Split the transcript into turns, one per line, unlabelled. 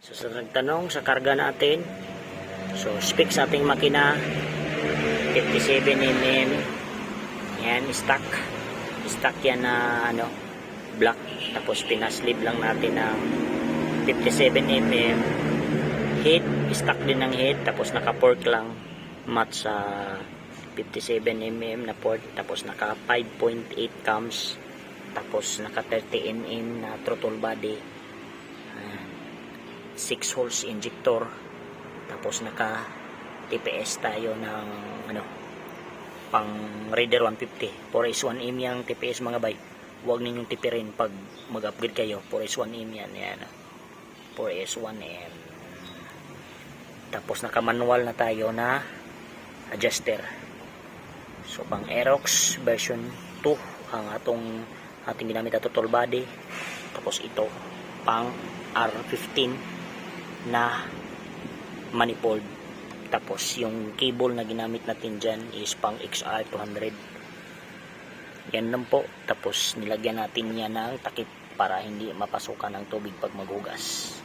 So sa nagtanong sa karga natin, so spec sa ating makina 57mm. Yan, stock yan na black, tapos pinaslib lang natin ng 57mm head, stock din ng head, tapos naka port lang mat sa 57mm na port, tapos naka 5.8 cams, tapos naka 30mm na throttle body, 6 holes injector, tapos naka TPS tayo ng pang Raider 150 4S1M yung TPS mga bay. Huwag ninyong tipirin pag mag-upgrade kayo. 4S1M yan, 4S1M. Tapos naka-manual na tayo na adjuster. So pang Aerox version 2 ang ating ginamit na throttle body. Tapos ito pang R15 na manifold. Tapos yung cable na ginamit natin dyan is pang XR200. Yan lang po. Tapos nilagyan natin yan ng takip para hindi mapasukan ng tubig pag maghugas.